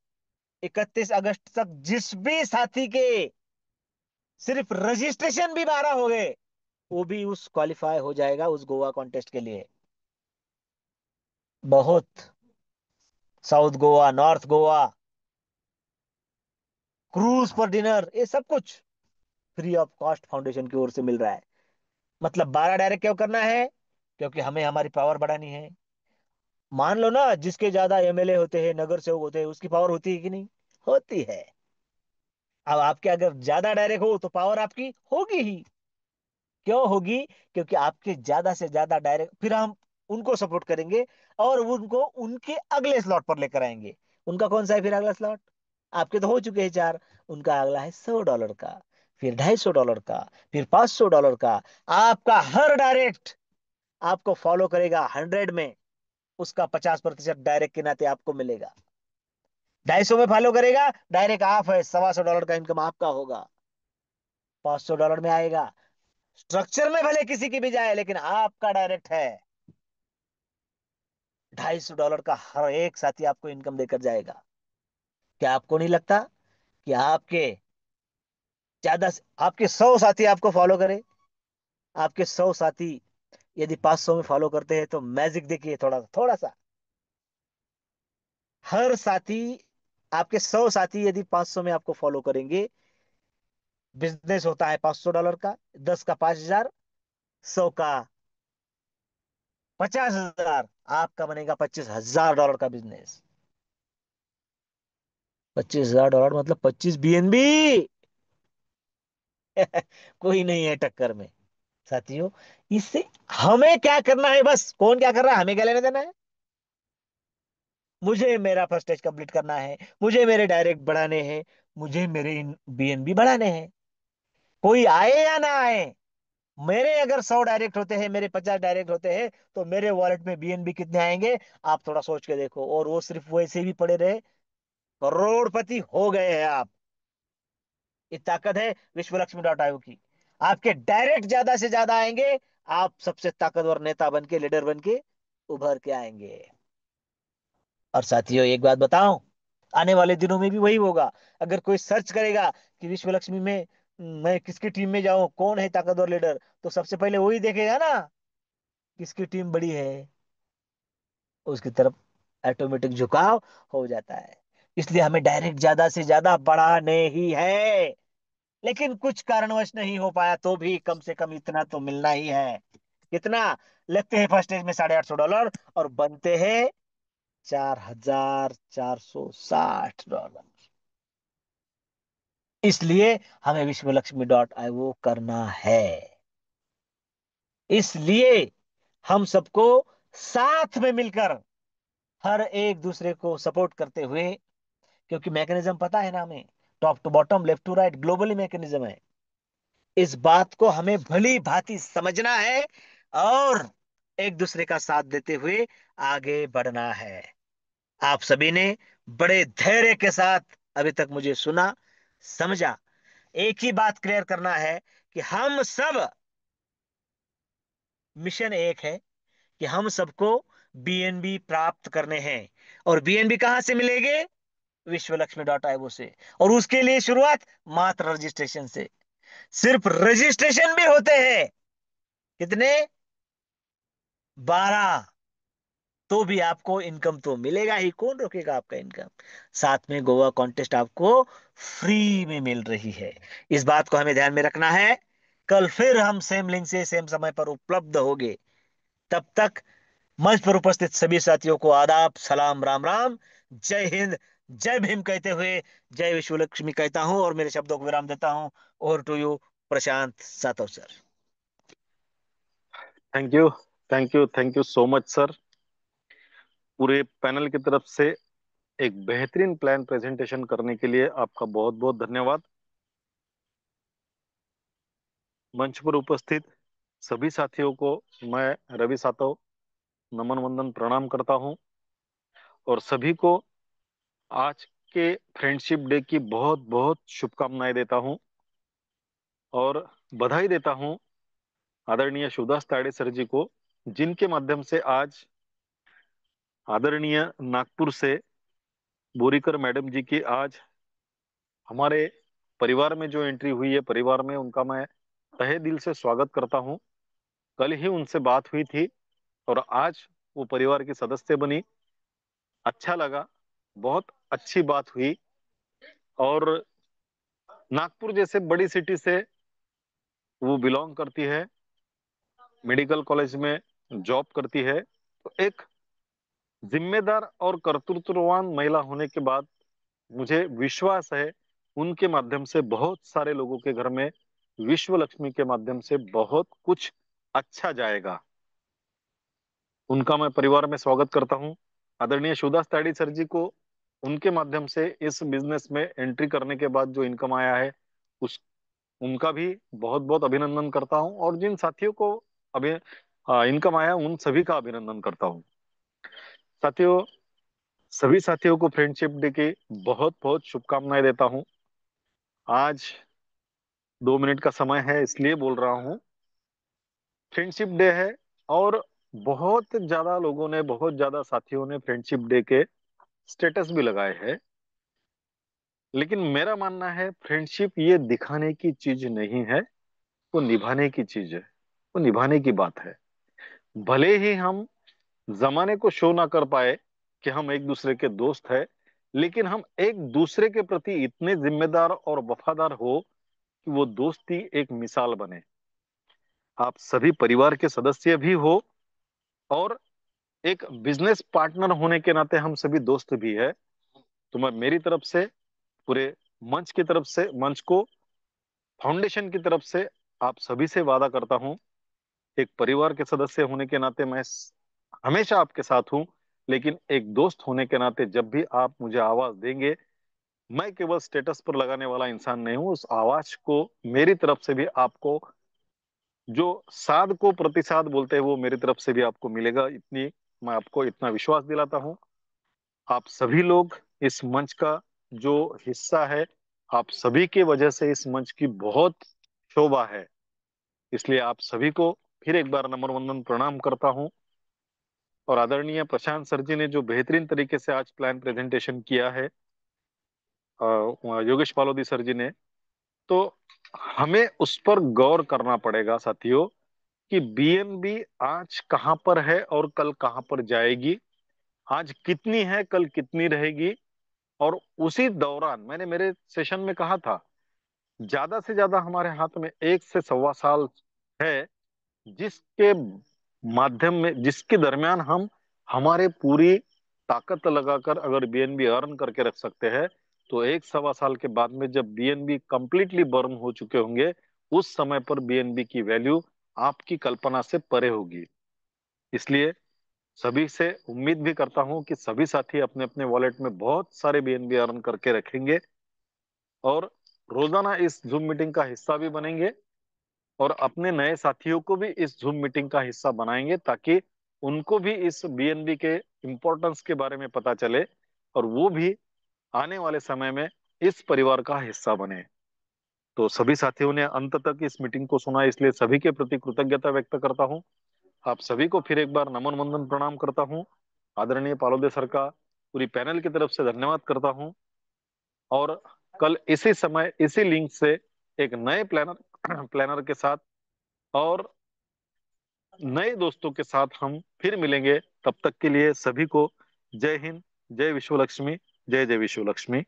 31 अगस्त तक जिस भी साथी के सिर्फ रजिस्ट्रेशन भी 12 हो गए, वो भी उस क्वालिफाई हो जाएगा उस गोवा कॉन्टेस्ट के लिए। बहुत, south Goa, north Goa, cruise पर डिनर, ये सब कुछ फ्री ऑफ कॉस्ट फाउंडेशन की ओर से मिल रहा है। मतलब 12 डायरेक्ट क्यों करना है? क्योंकि हमें हमारी पावर बढ़ानी है। मान लो ना, जिसके ज्यादा एमएलए होते हैं, नगर सेवक होते हैं, उसकी पावर होती है कि नहीं? होती है। अब आपके अगर ज्यादा डायरेक्ट हो तो पावर आपकी होगी ही। क्यों होगी? क्योंकि आपके ज्यादा से ज्यादा डायरेक्ट, फिर हम उनको सपोर्ट करेंगे, और उनको उनके अगले स्लॉट पर लेकर आएंगे। उनका कौन सा है फिर अगला स्लॉट? आपके तो हो चुके हैं 4। उनका अगला है $100 का, फिर $250 का, फिर $500 का। आपका हर डायरेक्ट आपको फॉलो करेगा 100 में, उसका 50% डायरेक्ट के नाते आपको मिलेगा। 250 में फॉलो करेगा, डायरेक्ट आप है, $125 का इनकम आपका होगा। $500 में आएगा, स्ट्रक्चर में भले किसी की भी जाए, लेकिन आपका डायरेक्ट है। $250 का हर एक साथी आपको इनकम देकर जाएगा। क्या आपको नहीं लगता कि आपके 100 साथी आपको फॉलो करें? आपके 100 साथी यदि 500 में फॉलो करते हैं, तो मैजिक देखिए, थोड़ा थोड़ा सा। हर साथी, आपके 100 साथी यदि 500 में आपको फॉलो करेंगे, बिजनेस होता है $500 का, 10 का 5,000, 100 का 50,000, आपका बनेगा $25,000 का बिजनेस। $25,000 मतलब 25 BNB। कोई नहीं है टक्कर में। साथियों, इससे हमें क्या करना है? बस कौन क्या कर रहा है, हमें क्या लेना देना है। मुझे मेरा फर्स्ट स्टेज कंप्लीट करना है, मुझे मेरे डायरेक्ट बढ़ाने हैं, मुझे मेरे बीएनबी बढ़ाने हैं। कोई आए या ना आए, मेरे अगर 100 डायरेक्ट होते हैं, मेरे 50 डायरेक्ट होते हैं, तो मेरे वॉलेट में बीएनबी कितने आएंगे? आप थोड़ा सोच के देखो। और वो सिर्फ वैसे भी पड़े रहे, करोड़पति हो गए हैं आप। ये ताकत है विश्वलक्ष्मी.io की। आपके डायरेक्ट ज्यादा से ज्यादा आएंगे, आप सबसे ताकतवर नेता बन के, लीडर बन के उभर के आएंगे। और साथियों, एक बात बताऊं, आने वाले दिनों में भी वही होगा। अगर कोई सर्च करेगा कि विश्व लक्ष्मी में मैं किसकी टीम में जाऊं, कौन है ताकतवर लीडर, तो सबसे पहले वही देखेगा ना, किसकी टीम बड़ी है, उसकी तरफ ऑटोमेटिक झुकाव हो जाता है। इसलिए हमें डायरेक्ट ज्यादा से ज्यादा बढ़ाने ही है। लेकिन कुछ कारणवश नहीं हो पाया, तो भी कम से कम इतना तो मिलना ही है। कितना लगते हैं फर्स्ट स्टेज में? $850, और बनते हैं $4,460। इसलिए हमें विश्वलक्ष्मी.io करना है। इसलिए हम सबको साथ में मिलकर हर एक दूसरे को सपोर्ट करते हुए, क्योंकि मैकेनिज्म पता है ना हमें, top to bottom, left to right, globally mechanism है। इस बात को हमें भली भांति समझना है और एक दूसरे का साथ देते हुए आगे बढ़ना है। आप सभी ने बड़े धैर्य के साथ अभी तक मुझे सुना, समझा। एक ही बात क्लियर करना है कि हम सब, मिशन एक है कि हम सबको बीएनबी प्राप्त करने हैं। और बीएनबी कहां से मिलेंगे? विश्वलक्ष्मी.io से। और उसके लिए शुरुआत मात्र रजिस्ट्रेशन से। सिर्फ रजिस्ट्रेशन भी होते हैं कितने? 12। तो भी आपको इनकम तो मिलेगा ही, कौन रोकेगा आपका इनकम? साथ में गोवा कॉन्टेस्ट आपको फ्री में मिल रही है। इस बात को हमें ध्यान में रखना है। कल फिर हम सेम लिंक से सेम समय पर उपलब्ध होंगे। तब तक मंच पर उपस्थित सभी साथियों को आदाब, सलाम, राम राम, जय हिंद, जय भीम कहते हुए जय विश्व लक्ष्मी कहता हूं और मेरे शब्दों को विराम देता हूं। Over to you, Prashant Satav sir. Thank you, thank you, thank you so much sir. पूरे पैनल की तरफ से एक बेहतरीन प्लान प्रेजेंटेशन करने के लिए आपका बहुत बहुत धन्यवाद। मंच पर उपस्थित सभी साथियों को मैं, रवि सातव, नमन वंदन प्रणाम करता हूं और सभी को आज के फ्रेंडशिप डे की बहुत बहुत शुभकामनाएं देता हूं और बधाई देता हूं आदरणीय शिवदास ताड़े सर जी को, जिनके माध्यम से आज आदरणीय नागपुर से बोरीकर मैडम जी की आज हमारे परिवार में जो एंट्री हुई है, परिवार में उनका मैं तहे दिल से स्वागत करता हूं। कल ही उनसे बात हुई थी और आज वो परिवार की सदस्य बनी। अच्छा लगा, बहुत अच्छी बात हुई। और नागपुर जैसे बड़ी सिटी से वो बिलोंग करती है, मेडिकल कॉलेज में जॉब करती है। तो एक जिम्मेदार और कर्तृत्ववान महिला होने के बाद मुझे विश्वास है उनके माध्यम से बहुत सारे लोगों के घर में विश्व लक्ष्मी के माध्यम से बहुत कुछ अच्छा जाएगा। उनका मैं परिवार में स्वागत करता हूं। आदरणीय शिवदास त्याड़ी सर जी को उनके माध्यम से इस बिजनेस में एंट्री करने के बाद जो इनकम आया है उस उनका भी बहुत बहुत अभिनंदन करता हूं और जिन साथियों को अभी इनकम आया उन सभी का अभिनंदन करता हूं। साथियों, सभी साथियों को फ्रेंडशिप डे की बहुत बहुत शुभकामनाएं देता हूं। आज 2 मिनट का समय है इसलिए बोल रहा हूं। फ्रेंडशिप डे है और बहुत ज्यादा लोगों ने, बहुत ज्यादा साथियों ने फ्रेंडशिप डे के स्टेटस भी लगाए हैं। लेकिन मेरा मानना है फ्रेंडशिप ये दिखाने की चीज नहीं है, वो निभाने की चीज है, वो निभाने की बात है। भले ही हम जमाने को शो ना कर पाए कि हम एक दूसरे के दोस्त हैं, लेकिन हम एक दूसरे के प्रति इतने जिम्मेदार और वफादार हो कि वो दोस्ती एक मिसाल बने। आप सभी परिवार के सदस्य भी हो और एक बिजनेस पार्टनर होने के नाते हम सभी दोस्त भी है। तो मैं मेरी तरफ से, पूरे मंच की तरफ से, मंच को फाउंडेशन की तरफ से आप सभी से वादा करता हूं, एक परिवार के सदस्य होने के नाते मैं हमेशा आपके साथ हूं। लेकिन एक दोस्त होने के नाते जब भी आप मुझे आवाज देंगे, मैं केवल स्टेटस पर लगाने वाला इंसान नहीं हूं, उस आवाज को मेरी तरफ से भी आपको, जो साध को प्रतिसाद बोलते हैं, वो मेरी तरफ से भी आपको मिलेगा। इतनी मैं आपको इतना विश्वास दिलाता हूं। आप सभी लोग इस मंच का जो हिस्सा है, आप सभी की वजह से इस मंच की बहुत शोभा है। इसलिए आप सभी को फिर एक बार नम्र वंदन प्रणाम करता हूं। और आदरणीय प्रशांत सर जी ने जो बेहतरीन तरीके से आज प्लान प्रेजेंटेशन किया है, योगेश बालोदी सर जी ने, तो हमें उस पर गौर करना पड़ेगा साथियों कि बीएनबी आज कहां पर है और कल कहां पर जाएगी। आज कितनी है, कल कितनी रहेगी। और उसी दौरान मैंने मेरे सेशन में कहा था, ज्यादा से ज्यादा हमारे हाथ में 1 से 1.25 साल है, जिसके माध्यम में, जिसके दरमियान हम हमारे पूरी ताकत लगाकर अगर बीएनबी अर्न करके रख सकते हैं, तो 1 सवा साल के बाद में जब बीएनबी कंप्लीटली बर्न हो चुके होंगे, उस समय पर बीएनबी की वैल्यू आपकी कल्पना से परे होगी। इसलिए सभी से उम्मीद भी करता हूं कि सभी साथी अपने अपने वॉलेट में बहुत सारे बीएनबी अर्न करके रखेंगे और रोजाना इस जूम मीटिंग का हिस्सा भी बनेंगे और अपने नए साथियों को भी इस जूम मीटिंग का हिस्सा बनाएंगे, ताकि उनको भी इस बीएनबी के इम्पोर्टेंस के बारे में पता चले और वो भी आने वाले समय में इस परिवार का हिस्सा बने। तो सभी साथियों ने अंत तक इस मीटिंग को सुना, इसलिए सभी के प्रति कृतज्ञता व्यक्त करता हूँ। आप सभी को फिर एक बार नमन वंदन प्रणाम करता हूँ। आदरणीय पालोदे सर का पूरी पैनल की तरफ से धन्यवाद करता हूँ। और कल इसी समय इसी लिंक से एक नए प्लानर प्लानर के साथ और नए दोस्तों के साथ हम फिर मिलेंगे। तब तक के लिए सभी को जय हिंद, जय विश्व लक्ष्मी, जय जय विश्व लक्ष्मी।